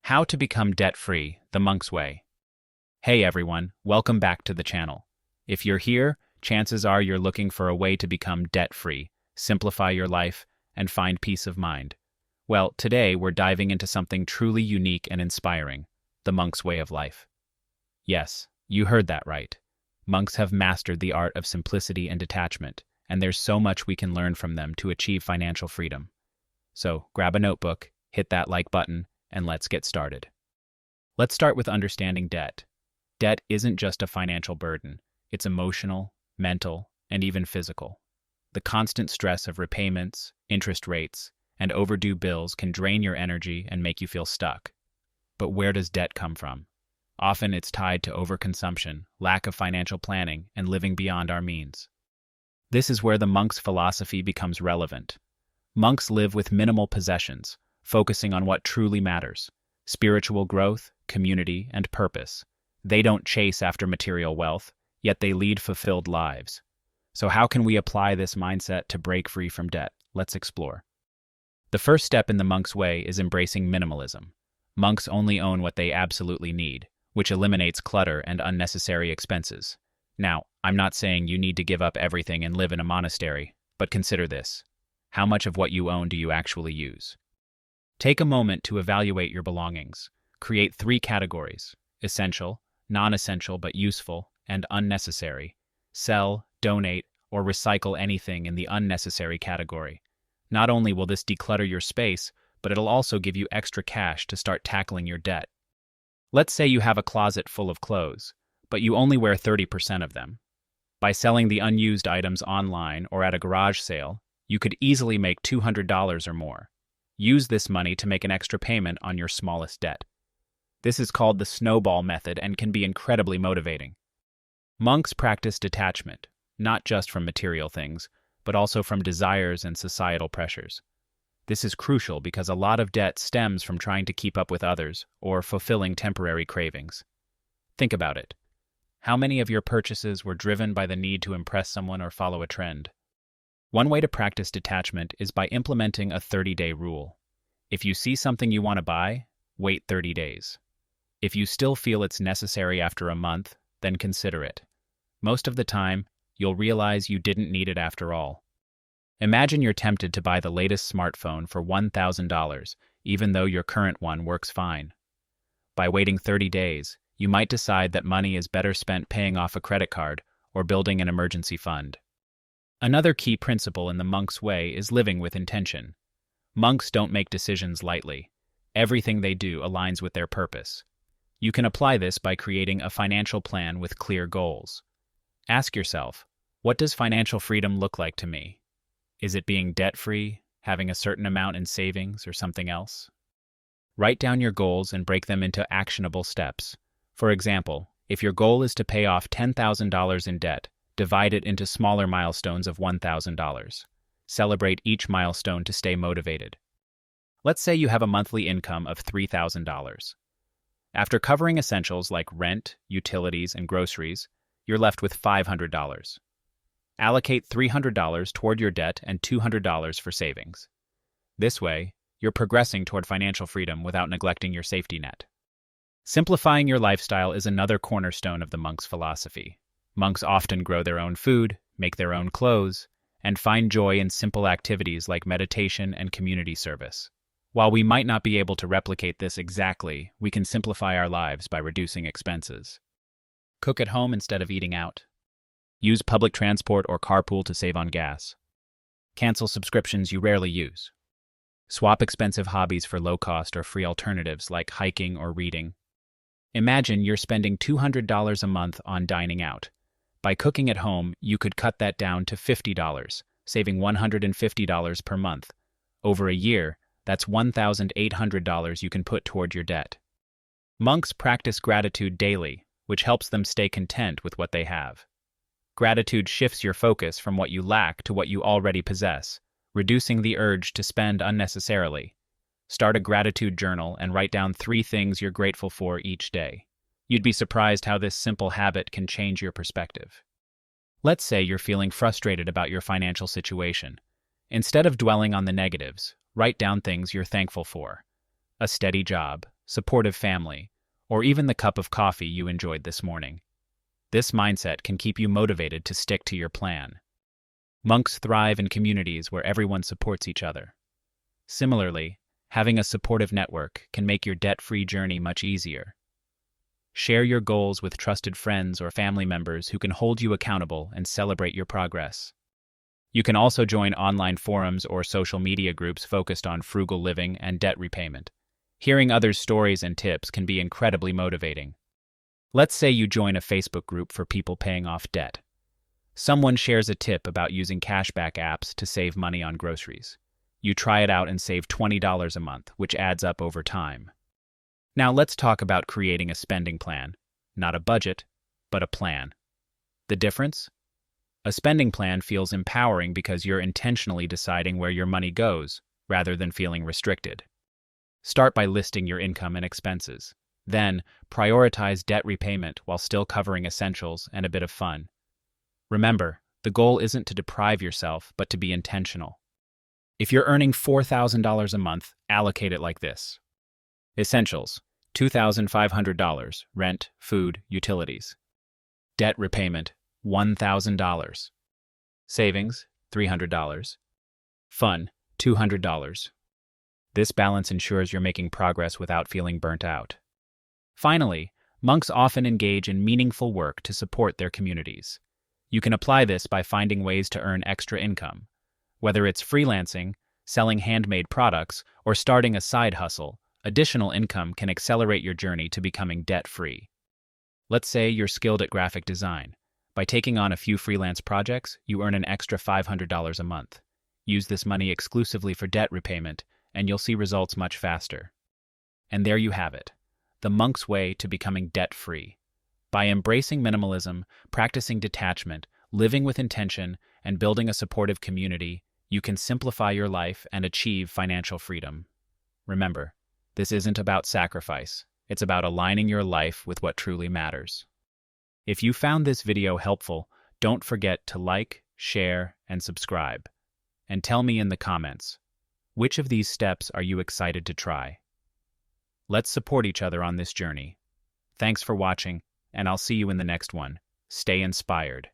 How to become debt-free, the monk's way. Hey everyone, welcome back to the channel. If you're here, chances are you're looking for a way to become debt-free, simplify your life, and find peace of mind. Well, today we're diving into something truly unique and inspiring, the monk's way of life. Yes, you heard that right. Monks have mastered the art of simplicity and detachment, and there's so much we can learn from them to achieve financial freedom. So grab a notebook, hit that like button, and let's get started. Let's start with understanding debt. Debt isn't just a financial burden. It's emotional, mental, and even physical. The constant stress of repayments, interest rates, and overdue bills can drain your energy and make you feel stuck. But where does debt come from? Often it's tied to overconsumption, lack of financial planning, and living beyond our means. This is where the monk's philosophy becomes relevant. Monks live with minimal possessions, focusing on what truly matters: spiritual growth, community, and purpose. They don't chase after material wealth, yet they lead fulfilled lives. So how can we apply this mindset to break free from debt? Let's explore. The first step in the monk's way is embracing minimalism. Monks only own what they absolutely need, which eliminates clutter and unnecessary expenses. Now, I'm not saying you need to give up everything and live in a monastery, but consider this. How much of what you own do you actually use? Take a moment to evaluate your belongings. Create 3 categories: essential, non-essential but useful, and unnecessary. Sell, donate, or recycle anything in the unnecessary category. Not only will this declutter your space, but it'll also give you extra cash to start tackling your debt. Let's say you have a closet full of clothes, but you only wear 30% of them. By selling the unused items online or at a garage sale, you could easily make $200 or more. Use this money to make an extra payment on your smallest debt. This is called the snowball method and can be incredibly motivating. Monks practice detachment, not just from material things, but also from desires and societal pressures. This is crucial because a lot of debt stems from trying to keep up with others or fulfilling temporary cravings. Think about it. How many of your purchases were driven by the need to impress someone or follow a trend? One way to practice detachment is by implementing a 30-day rule. If you see something you want to buy, wait 30 days. If you still feel it's necessary after a month, then consider it. Most of the time, you'll realize you didn't need it after all. Imagine you're tempted to buy the latest smartphone for $1,000, even though your current one works fine. By waiting 30 days, you might decide that money is better spent paying off a credit card or building an emergency fund. Another key principle in the monk's way is living with intention. Monks don't make decisions lightly. Everything they do aligns with their purpose. You can apply this by creating a financial plan with clear goals. Ask yourself, what does financial freedom look like to me? Is it being debt-free, having a certain amount in savings, or something else? Write down your goals and break them into actionable steps. For example, if your goal is to pay off $10,000 in debt, divide it into smaller milestones of $1,000. Celebrate each milestone to stay motivated. Let's say you have a monthly income of $3,000. After covering essentials like rent, utilities, and groceries, you're left with $500. Allocate $300 toward your debt and $200 for savings. This way, you're progressing toward financial freedom without neglecting your safety net. Simplifying your lifestyle is another cornerstone of the monk's philosophy. Monks often grow their own food, make their own clothes, and find joy in simple activities like meditation and community service. While we might not be able to replicate this exactly, we can simplify our lives by reducing expenses. Cook at home instead of eating out. Use public transport or carpool to save on gas. Cancel subscriptions you rarely use. Swap expensive hobbies for low-cost or free alternatives like hiking or reading. Imagine you're spending $200 a month on dining out. By cooking at home, you could cut that down to $50, saving $150 per month. Over a year, that's $1,800 you can put toward your debt. Monks practice gratitude daily, which helps them stay content with what they have. Gratitude shifts your focus from what you lack to what you already possess, reducing the urge to spend unnecessarily. Start a gratitude journal and write down 3 things you're grateful for each day. You'd be surprised how this simple habit can change your perspective. Let's say you're feeling frustrated about your financial situation. Instead of dwelling on the negatives, write down things you're thankful for: a steady job, supportive family, or even the cup of coffee you enjoyed this morning. This mindset can keep you motivated to stick to your plan. Monks thrive in communities where everyone supports each other. Similarly, having a supportive network can make your debt-free journey much easier. Share your goals with trusted friends or family members who can hold you accountable and celebrate your progress. You can also join online forums or social media groups focused on frugal living and debt repayment. Hearing others' stories and tips can be incredibly motivating. Let's say you join a Facebook group for people paying off debt. Someone shares a tip about using cashback apps to save money on groceries. You try it out and save $20 a month, which adds up over time. Now let's talk about creating a spending plan. Not a budget, but a plan. The difference? A spending plan feels empowering because you're intentionally deciding where your money goes, rather than feeling restricted. Start by listing your income and expenses. Then, prioritize debt repayment while still covering essentials and a bit of fun. Remember, the goal isn't to deprive yourself, but to be intentional. If you're earning $4,000 a month, allocate it like this. Essentials, $2,500, rent, food, utilities. Debt repayment, $1,000. Savings, $300. Fun, $200. This balance ensures you're making progress without feeling burnt out. Finally, monks often engage in meaningful work to support their communities. You can apply this by finding ways to earn extra income. Whether it's freelancing, selling handmade products, or starting a side hustle, additional income can accelerate your journey to becoming debt-free. Let's say you're skilled at graphic design. By taking on a few freelance projects, you earn an extra $500 a month. Use this money exclusively for debt repayment, and you'll see results much faster. And there you have it, the monk's way to becoming debt-free. By embracing minimalism, practicing detachment, living with intention, and building a supportive community, you can simplify your life and achieve financial freedom. Remember, this isn't about sacrifice. It's about aligning your life with what truly matters. If you found this video helpful, don't forget to like, share, and subscribe. And tell me in the comments, which of these steps are you excited to try? Let's support each other on this journey. Thanks for watching, and I'll see you in the next one. Stay inspired.